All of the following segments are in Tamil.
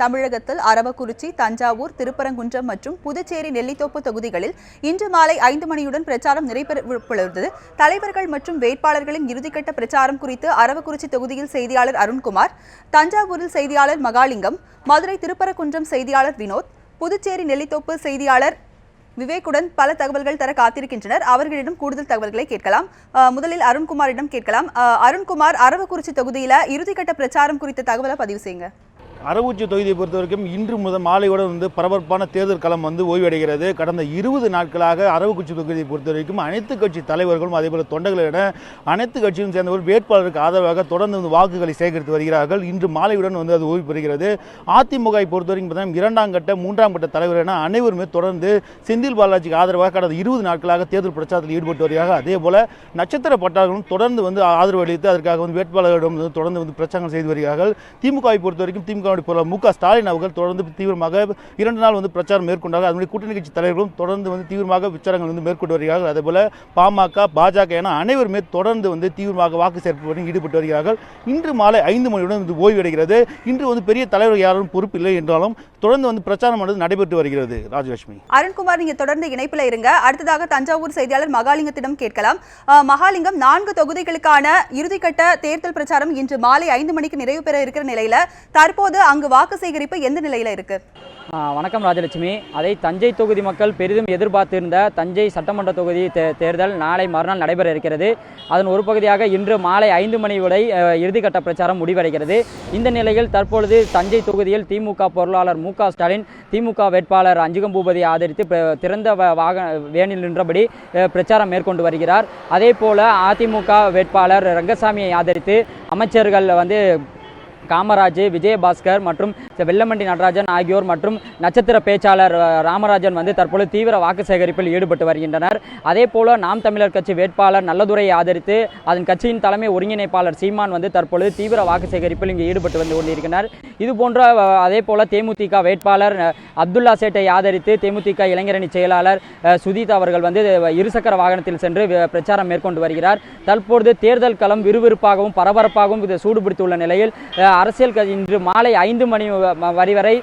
தமிழகத்தில் அரவக்குறிச்சி, தஞ்சாவூர், திருப்பரங்குன்றம் மற்றும் புதுச்சேரி நெல்லித்தோப்பு தொகுதிகளில் இன்று மாலை 5 மணியுடன் பிரச்சாரம் நிறைவேறவுள்ளது. தலைவர்கள் மற்றும் வேட்பாளர்களின் இறுதிக்கட்ட பிரச்சாரம் குறித்து அரவக்குறிச்சி தொகுதியில் செய்தியாளர் அருண்குமார், தஞ்சாவூரில் செய்தியாளர் மகாலிங்கம், மதுரை திருப்பரங்குன்றம் செய்தியாளர் வினோத், புதுச்சேரி நெல்லித்தோப்பு செய்தியாளர் விவேக்குடன் பல தகவல்கள் தர காத்திருக்கின்றனர். அவர்களிடம் கூடுதல் தகவல்களை கேட்கலாம். முதலில் அருண்குமாரிடம் கேட்கலாம். அருண்குமார், அரவக்குறிச்சி தொகுதியில் இறுதிக்கட்ட பிரச்சாரம் குறித்த தகவலை பதிவு செய்யுங்க. அரவக்குறிச்சி தொகுதியை பொறுத்தவரைக்கும் இன்று முதல் மாலையுடன் பரபரப்பான தேர்தல் களம் ஓய்வடைகிறது. கடந்த 20 நாட்களாக அரவக்குறிச்சி தொகுதியை பொறுத்தவரைக்கும் அனைத்து கட்சி தலைவர்களும் அதேபோல தொண்டர்களிட அனைத்து கட்சியும் சேர்ந்தவர் வேட்பாளருக்கு ஆதரவாக தொடர்ந்து வாக்குகளை சேகரித்து வருகிறார்கள். இன்று மாலையுடன் அது ஓய்வு பெறுகிறது. அதிமுகவை பொறுத்தவரைக்கும் பார்த்தீங்கன்னா 2ஆம் கட்ட 3ஆம் கட்ட தலைவர் என அனைவருமே தொடர்ந்து செந்தில் பாலாஜிக்கு ஆதரவாக கடந்த 20 நாட்களாக தேர்தல் பிரச்சாரத்தில் ஈடுபட்டு வருகிறார்கள். அதேபோல நட்சத்திர பட்டாளர்களும் தொடர்ந்து ஆதரவு அளித்து அதற்காக வேட்பாளர்களிடம் தொடர்ந்து பிரச்சாரம் செய்து வருகிறார்கள். திமுகவை பொறுத்தவரைக்கும் திமுக மு.க. ஸ்டாலின் அவர்கள் தொடர்ந்து தீவிரமாக 2 நாள் பிரச்சாரம் மேற்கொண்டார்கள். அதனுடைய கூட்டணி கட்சி தலைவர்களும் தொடர்ந்து தீவிரமாக பிரச்சாரங்கள் மேற்கொண்டு வருகிறார்கள். அதேபோல பாமக, பாஜக என அனைவருமே தொடர்ந்து தீவிரமாக வாக்கு சேர்ப்பு ஈடுபட்டு வருகிறார்கள். இன்று மாலை 5 மணியுடன் ஓய்வடைகிறது. இன்று பெரிய தலைவர் யாரும் பொறுப்பில்லை என்றாலும் தொடர்ந்து பிரச்சாரம் நடைபெற்று வருகிறது. ராஜலட்சுமி. அருண்குமார், நீங்க தொடர்ந்து இணைப்பில் இருங்க. அடுத்ததாக தஞ்சாவூர் செய்தியாளர் மகாலிங்கத்திடம் கேட்கலாம். மகாலிங்கம், 4 தொகுதிகளுக்கான இறுதிக்கட்ட தேர்தல் பிரச்சாரம் இன்று மாலை 5 மணிக்கு நிறைவு பெற இருக்கிற நிலையில தற்போது அங்கு வாக்கு சேகரிப்பு எந்த நிலையில இருக்கு? வணக்கம் ராஜலட்சுமி. அதை தஞ்சை தொகுதி மக்கள் பெரிதும் எதிர்பார்த்திருந்த தஞ்சை சட்டமன்ற தொகுதி தேர்தல் நாளை மறுநாள் நடைபெற இருக்கிறது. அதன் ஒரு பகுதியாக இன்று மாலை 5 மணி வரை இறுதிக்கட்ட பிரச்சாரம் முடிவடைகிறது. இந்த நிலையில் தற்பொழுது தஞ்சை தொகுதியில் திமுக பொருளாளர் மு.க. ஸ்டாலின் திமுக வேட்பாளர் அஞ்சுகம் பூபதியை ஆதரித்து திறந்த வேனில் நின்றபடி பிரச்சாரம் மேற்கொண்டு வருகிறார். அதே போல அதிமுக வேட்பாளர் ரங்கசாமியை ஆதரித்து அமைச்சர்கள் காமராஜ், விஜயபாஸ்கர் மற்றும் வெல்லமண்டி நடராஜன் ஆகியோர் மற்றும் நட்சத்திர பேச்சாளர் ராமராஜன் தற்பொழுது தீவிர வாக்கு சேகரிப்பில் ஈடுபட்டு வருகின்றனர். அதே போல நாம் தமிழர் கட்சி வேட்பாளர் நல்லதுரையை ஆதரித்து அதன் கட்சியின் தலைமை ஒருங்கிணைப்பாளர் சீமான் தற்பொழுது தீவிர வாக்கு சேகரிப்பில் இங்கு ஈடுபட்டு கொண்டிருக்கிறார். இதுபோன்ற அதே போல தேமுதிக வேட்பாளர் அப்துல்லா சேட்டை ஆதரித்து தேமுதிக இளைஞரணி செயலாளர் சுதீத் அவர்கள் இருசக்கர வாகனத்தில் சென்று பிரச்சாரம் மேற்கொண்டு வருகிறார். தற்பொழுது தேர்தல் களம் விறுவிறுப்பாகவும் பரபரப்பாகவும் சூடுபிடித்துள்ள நிலையில் அரசியல் இன்று மாலை 5 மணி வரை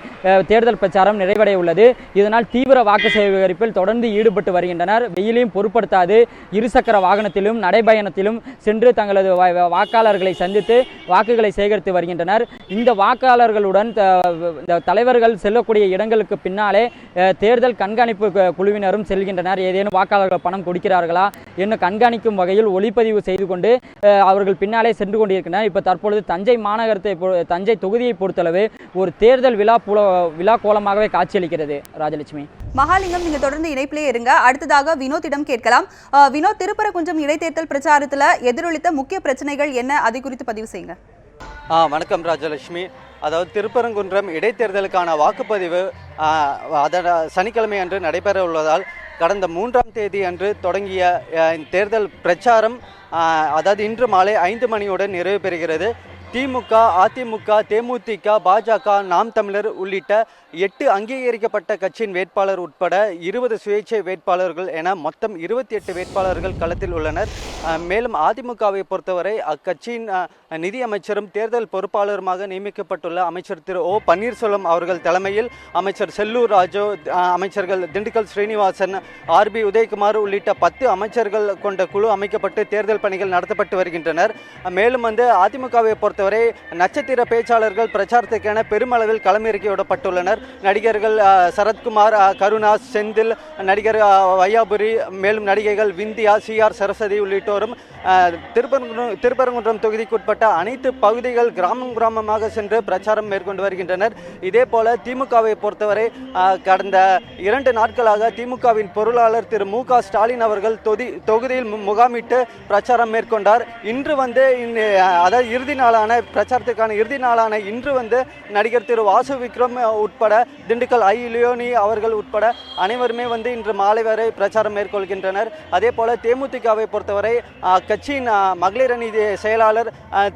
தேர்தல் பிரச்சாரம் நிறைவடைய உள்ளது. இதனால் தீவிர வாக்கு சேகரிப்பில் தொடர்ந்து ஈடுபட்டு வருகின்றனர். வெயிலையும் பொருட்படுத்தாது இருசக்கர வாகனத்திலும் நடைபயணத்திலும் சென்று தங்களது வாக்காளர்களை சந்தித்து வாக்குகளை சேகரித்து வருகின்றனர். இந்த வாக்காளர்களுடன் தலைவர்கள் செல்லக்கூடிய இடங்களுக்கு பின்னாலே தேர்தல் கண்காணிப்பு குழுவினரும் செல்கின்றனர். ஏதேனும் வாக்காளர்கள் பணம் கொடுக்கிறார்களா என்று கண்காணிக்கும் வகையில் ஒளிப்பதிவு செய்து கொண்டு அவர்கள் பின்னாலே சென்று கொண்டிருக்கின்றனர். இப்ப தற்பொழுது தஞ்சை மாநகரத்தை தஞ்சை தொகுதியை பொறுத்தளவு ஒரு தேர்தல் விழா கோலமாகவே காட்சியளிக்கிறது. ராஜலட்சுமி. மகாலிங்கம், நீங்க தொடர்ந்து இணைப்பிலே இருங்க. அடுத்ததாக வினோத்திடம் கேட்கலாம். வினோத், திருப்பரங்குன்றம் இடைத்தேர்தல் பிரச்சாரத்தில் எதிரொலித்த முக்கிய பிரச்சனைகள் என்ன, அதை குறித்து பதிவு செய்யுங்க. வணக்கம் ராஜலட்சுமி. அதாவது திருப்பரங்குன்றம் இடைத்தேர்தலுக்கான வாக்குப்பதிவு சனிக்கிழமை அன்று நடைபெற உள்ளதால் கடந்த 3ஆம் தேதி அன்று தொடங்கிய தேர்தல் பிரச்சாரம் அதாவது இன்று மாலை 5 மணியுடன் நிறைவு பெறுகிறது. திமுக, அதிமுக, தேமுதிக, பாஜக, நாம் தமிழர் உள்ளிட்ட 8 அங்கீகரிக்கப்பட்ட கட்சியின் வேட்பாளர் உட்பட 20 சுயேட்சை வேட்பாளர்கள் என மொத்தம் 28 வேட்பாளர்கள் களத்தில் உள்ளனர். மேலும் அதிமுகவை பொறுத்தவரை அக்கட்சியின் நிதியமைச்சரும் தேர்தல் பொறுப்பாளருமாக நியமிக்கப்பட்டுள்ள அமைச்சர் திரு ஓ பன்னீர்செல்வம் அவர்கள் தலைமையில் அமைச்சர் செல்லூர் ராஜு, அமைச்சர்கள் திண்டுக்கல் ஸ்ரீனிவாசன், ஆர்.பி. உதயகுமார் உள்ளிட்ட 10 அமைச்சர்கள் கொண்ட குழு அமைக்கப்பட்டு தேர்தல் பணிகள் நடத்தப்பட்டு வருகின்றனர். மேலும் அதிமுகவை பொறுத்தவரை நட்சத்திர பேச்சாளர்கள் பிரச்சாரத்துக்கென பெருமளவில் களமிறக்கி விடப்பட்டுள்ளனர். நடிகர்கள் சரத்குமார், கருணா, செந்தில், நடிகர் வையாபுரி, மேலும் நடிகைகள் விந்தியா, சி.ஆர். சரஸ்வதி உள்ளிட்டோரும் திருப்பரங்குன்றம் தொகுதிக்குட்பட்ட அனைத்து பகுதிகள் கிராமமாக சென்று பிரச்சாரம் மேற்கொண்டு வருகின்றனர். இதே போல திமுகவை பொறுத்தவரை கடந்த 2 நாட்களாக திமுகவின் பொருளாளர் திரு மு.க. ஸ்டாலின் அவர்கள் தொகுதியில் முகாமிட்டு பிரச்சாரம் மேற்கொண்டார். இன்று அதாவது இறுதி நாளான பிரச்சாரத்துக்கான இறுதி நாளான இன்று நடிகர் திரு வாசு விக்ரம் உட்பட திண்டுக்கல் லியோனி அவர்கள் உட்பட அனைவருமே இன்று மாலை வரை பிரச்சாரம் மேற்கொள்கின்றனர். அதே போல தேமுதிகவை பொறுத்தவரை கட்சியின் மகளிர் அணி செயலாளர்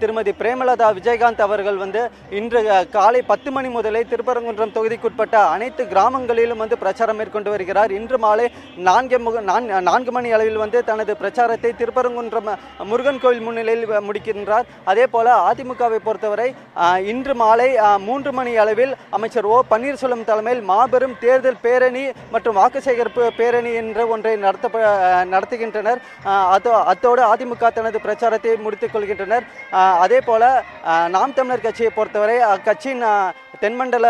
திருமதி பிரேமலதா விஜயகாந்த் அவர்கள் வந்து இன்று காலை 10 மணி முதலே திருப்பரங்குன்றம் தொகுதிக்குட்பட்ட அனைத்து கிராமங்களிலும் வந்து பிரச்சாரம் மேற்கொண்டு வருகிறார். இன்று மாலை 4 மணி அளவில் வந்து தனது பிரச்சாரத்தை திருப்பரங்குன்றம் முருகன் கோயில் முன்னிலையில் முடிக்கின்றார். அதே போல அதிமுகவை பொறுத்தவரை இன்று மாலை 3 மணி அளவில் அமைச்சர் ஓ பன்னீர்செல்வம் தலைமையில் மாபெரும் தேர்தல் பேரணி மற்றும் வாக்கு சேகரிப்பு பேரணி என்ற ஒன்றை நடத்துகின்றனர். அத்தோடு அதிமுக தனது பிரச்சாரத்தை முடித்துக் கொள்கின்றனர். அதே போல நாம் தமிழர் கட்சியை பொறுத்தவரை அக்கட்சியின் தென்மண்டல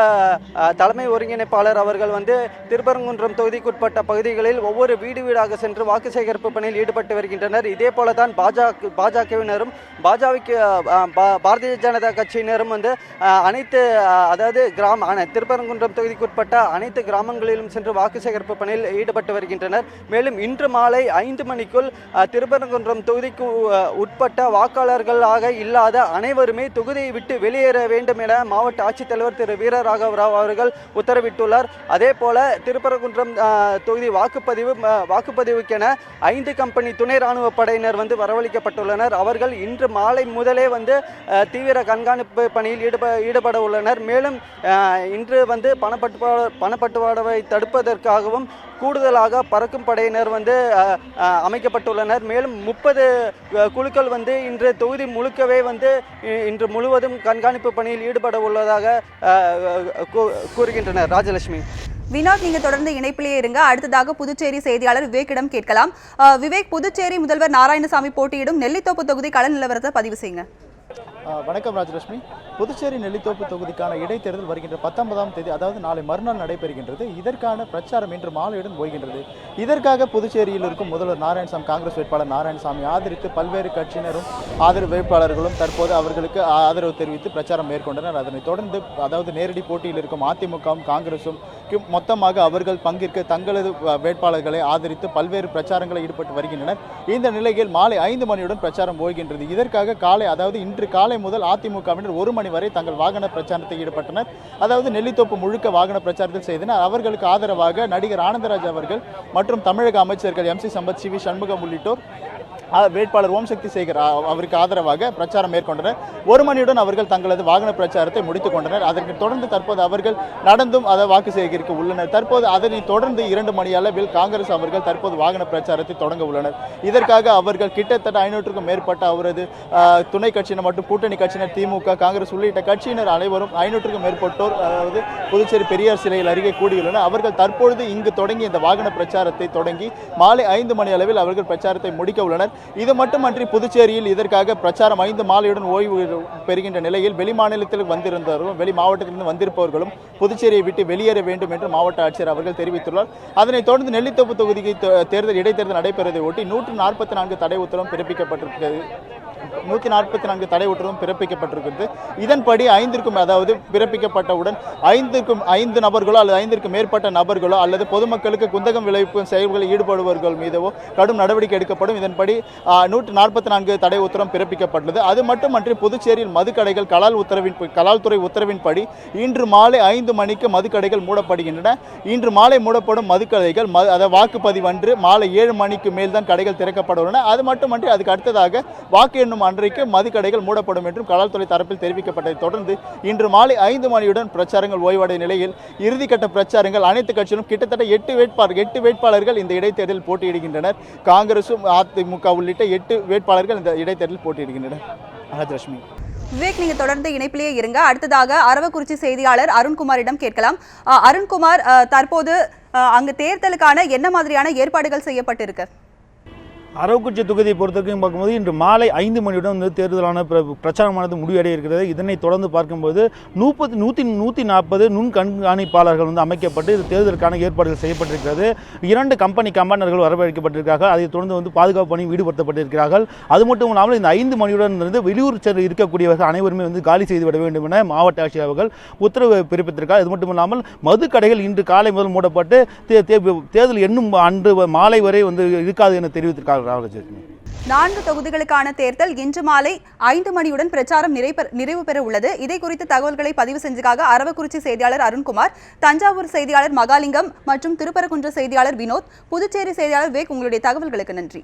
தலைமை ஒருங்கிணைப்பாளர் அவர்கள் வந்து திருப்பரங்குன்றம் தொகுதிக்குட்பட்ட பகுதிகளில் ஒவ்வொரு வீடு வீடாக சென்று வாக்கு சேகரிப்பு பணியில் ஈடுபட்டு வருகின்றனர். இதே போல தான் பாஜகவினரும் பாரதிய ஜனதா கட்சியினரும் வந்து அனைத்து திருப்பரங்குன்றம் தொகுதிக்குட்பட்ட அனைத்து கிராமங்களிலும் சென்று வாக்கு சேகரிப்பு பணியில் ஈடுபட்டு வருகின்றனர். மேலும் இன்று மாலை 5 மணிக்குள் திருப்பரங்குன்றம் தொகுதிக்கு உட்பட்ட வாக்காளர்களாக இல்லாத அனைவருமே தொகுதியை விட்டு வெளியேற வேண்டும் என மாவட்ட ஆட்சித்தலைவர் திரு வீரராகவ ராவ் அவர்கள் உத்தரவிட்டுள்ளார். அதே போல திருப்பரங்குன்றம் தொகுதி வாக்குப்பதிவுக்கென 5 கம்பெனி துணை ராணுவ படையினர் வந்து வரவழைக்கப்பட்டுள்ளனர். அவர்கள் இன்று மாலை முதலே வந்து தீவிர கண்காணிப்பு பணியில் ஈடுபட உள்ளனர். மேலும் இன்று வந்து பணப்பட்டுவாடாவை தடுப்பதற்காகவும் கூடுதலாக பறக்கும் படையினர் வந்து அமைக்கப்பட்டுள்ளனர். மேலும் 30 குழுக்கள் வந்து இன்று தொகுதி முழுக்கவே வந்து இன்று முழுவதும் கண்காணிப்பு பணியில் ஈடுபட உள்ளதாக கூறுகின்றனர். ராஜலட்சுமி. வினோத், நீங்க தொடர்ந்து இணைப்பிலேயே இருங்க. அடுத்ததாக புதுச்சேரி செய்தியாளர் விவேக்கிடம் கேட்கலாம். விவேக், புதுச்சேரி முதல்வர் நாராயணசாமி போட்டியிடும் நெல்லித்தோப்பு தொகுதி கள நிலவரத்தை பதிவு செய்யுங்க. வணக்கம் ராஜலட்சுமி. புதுச்சேரி நெல்லித்தோப்பு தொகுதிக்கான இடைத்தேர்தல் வருகின்ற 19ஆம் தேதி, அதாவது நாளை மறுநாள் நடைபெறுகின்றது. இதற்கான பிரச்சாரம் இன்று மாலையுடன் ஓய்கின்றது. இதற்காக புதுச்சேரியில் இருக்கும் முதல்வர் நாராயணசாமி, காங்கிரஸ் வேட்பாளர் நாராயணசாமி ஆதரித்து பல்வேறு கட்சியினரும் ஆதரவு வேட்பாளர்களும் தற்போது அவர்களுக்கு ஆதரவு தெரிவித்து பிரச்சாரம் மேற்கொண்டனர். அதனைத் தொடர்ந்து நேரடி போட்டியில் இருக்கும் அதிமுகவும் காங்கிரசும் மொத்தமாக அவர்கள் பங்கிற்கு தங்களது வேட்பாளர்களை ஆதரித்து பல்வேறு பிரச்சாரங்களை ஈடுபட்டு வருகின்றனர். இந்த நிலையில் மாலை 5 மணியுடன் பிரச்சாரம் ஓய்கின்றது. இதற்காக இன்று காலை முதல் அதிமுகவினர் 1 மணி வரை தங்கள் வாகன பிரச்சாரத்தில் ஈடுபட்டனர். நெல்லித்தோப்பு முழுக்க வாகன பிரச்சாரத்தில் செய்தனர். அவர்களுக்கு ஆதரவாக நடிகர் ஆனந்தராஜ் அவர்கள் மற்றும் தமிழக அமைச்சர்கள் MC சம்பத், CV சண்முகம் உள்ளிட்டோர் வேட்பாளர் ஓம் சக்தி சேகர் அவருக்கு ஆதரவாக பிரச்சாரம் மேற்கொண்டனர். 1 மணியுடன் அவர்கள் தங்களது வாகன பிரச்சாரத்தை முடித்துக் கொண்டனர். அதற்கு தொடர்ந்து தற்போது அவர்கள் நடந்தும் வாக்கு சேகரிக்க உள்ளனர். தற்போது அதனை தொடர்ந்து 2 மணி அளவில் காங்கிரஸ் அவர்கள் தற்போது வாகன பிரச்சாரத்தை தொடங்க உள்ளனர். இதற்காக அவர்கள் கிட்டத்தட்ட 500க்கும் மேற்பட்ட அவரது துணை கட்சியினர் மற்றும் கூட்டணி கட்சியினர் திமுக, காங்கிரஸ் உள்ளிட்ட கட்சியினர் அனைவரும் 500க்கும் மேற்பட்டோர் புதுச்சேரி பெரியார் சிலையில் அருகே கூடியுள்ளனர். அவர்கள் தற்பொழுது இங்கு தொடங்கி இந்த வாகன பிரச்சாரத்தை தொடங்கி மாலை 5 மணி அளவில் அவர்கள் பிரச்சாரத்தை முடிக்க உள்ளனர். இது மட்டுமன்றி புதுச்சேரியில் இதற்காக பிரச்சாரம் 5 மாலையுடன் ஓய்வு பெறுகின்ற நிலையில் வெளி மாநிலத்தில் வந்திருந்தவர்களும் வெளி மாவட்டத்திலிருந்து வந்திருப்பவர்களும் புதுச்சேரியை விட்டு வெளியேற வேண்டும் என்று மாவட்ட ஆட்சியர் அவர்கள் தெரிவித்துள்ளார். அதனைத் தொடர்ந்து நெல்லித்தோப்பு தொகுதிக்கு இடைத்தேர்தல் நடைபெறுவதை ஒட்டி 144 தடை உத்தரவும் பிறப்பிக்கப்பட்டிருக்கிறது. 144 தடை உத்தரவும் பிறப்பிக்கப்பட்டிருக்கிறது. இதன்படி 5க்கும் பிறப்பிக்கப்பட்டவுடன் 5 நபர்களோ அல்லது 5க்கும் மேற்பட்ட நபர்களோ அல்லது பொதுமக்களுக்கு குந்தகம் விளைவிக்கும் செயல்களில் ஈடுபடுபவர்கள் மீதவோ கடும் நடவடிக்கை எடுக்கப்படும். இதன்படி 144 தடை உத்தரவு பிறப்பிக்கப்பட்டுள்ளது. அது மட்டுமன்றி புதுச்சேரியில் மதுக்கடைகள் கலால்துறை உத்தரவின்படி இன்று மாலை 5 மணிக்கு மதுக்கடைகள் மூடப்படுகின்றன. இன்று மாலை மூடப்படும் மதுக்கடைகள் வாக்குப்பதிவு அன்று மாலை 7 மணிக்கு மேல் தான் கடைகள் திறக்கப்பட உள்ளன. அது மட்டுமன்றி அதுக்கு அடுத்ததாக வாக்கு எண்ணும் அன்றைக்கு மதுக்கடைகள் மூடப்படும் என்றும் கலால்துறை தரப்பில் தெரிவிக்கப்பட்டதை தொடர்ந்து இன்று மாலை 5 மணியுடன் பிரச்சாரங்கள் ஓய்வடைய நிலையில் இறுதிக்கட்ட பிரச்சாரங்கள் அனைத்து கட்சிகளும் கிட்டத்தட்ட 8 வேட்பாளர்கள் இந்த இடைத்தேர்தலில் போட்டியிடுகின்றனர். காங்கிரசும் அதிமுக உள்ளிட்ட 8 வேட்பாளர்கள் இந்த இடைத்தேர்தலில் போட்டியிடுகின்றனர். ராஜலட்சுமி. விவேக், நீங்க தொடர்ந்து இணைப்பிலேயே இருங்க. அடுத்ததாக அரவக்குறிச்சி செய்தியாளர் அருண்குமாரிடம் கேட்கலாம். அருண்குமார், தற்போது அங்கு தேர்தலுக்கான என்ன மாதிரியான ஏற்பாடுகள் செய்யப்பட்டிருக்கு? அரவக்குறிச்சி தொகுதியை பொறுத்தவரைக்கும் பார்க்கும்போது இன்று மாலை 5 மணியுடன் தேர்தலான பிரச்சாரமானது முடிவடைய இருக்கிறது. இதனை தொடர்ந்து பார்க்கும்போது 140 நுண் கண்காணிப்பாளர்கள் அமைக்கப்பட்டு இது தேர்தலுக்கான ஏற்பாடுகள் செய்யப்பட்டிருக்கிறது. 2 கம்பெனி கமாண்டர்கள் வரவழைக்கப்பட்டிருக்கிறார்கள். அதை தொடர்ந்து பாதுகாப்பு பணி ஈடுபடுத்தப்பட்டிருக்கிறார்கள். அது மட்டும் இல்லாமல் இந்த 5 மணியுடன் வெளியூர் இருக்கக்கூடியவர்கள் அனைவருமே காலி செய்துவிட வேண்டும் என மாவட்ட ஆட்சியர் அவர்கள் உத்தரவு பிறப்பித்திருக்கிறார். இது மட்டும் இல்லாமல் மதுக்கடைகள் இன்று காலை முதல் மூடப்பட்டு தேர்தல் எண்ணும் அன்று மாலை வரை இருக்காது என தெரிவித்திருக்கிறார்கள். 4 தொகுதிகளுக்கான தேர்தல் இன்று மாலை 5 மணியுடன் பிரச்சாரம் நிறைவு பெற உள்ளது. இதை குறித்த தகவல்களை பதிவு செஞ்சதாக அரவக்குறிச்சி செய்தியாளர் அருண்குமார், தஞ்சாவூர் செய்தியாளர் மகாலிங்கம் மற்றும் திருப்பரங்குன்ற செய்தியாளர் வினோத், புதுச்சேரி செய்தியாளர் விவேக், உங்களுடைய தகவல்களுக்கு நன்றி.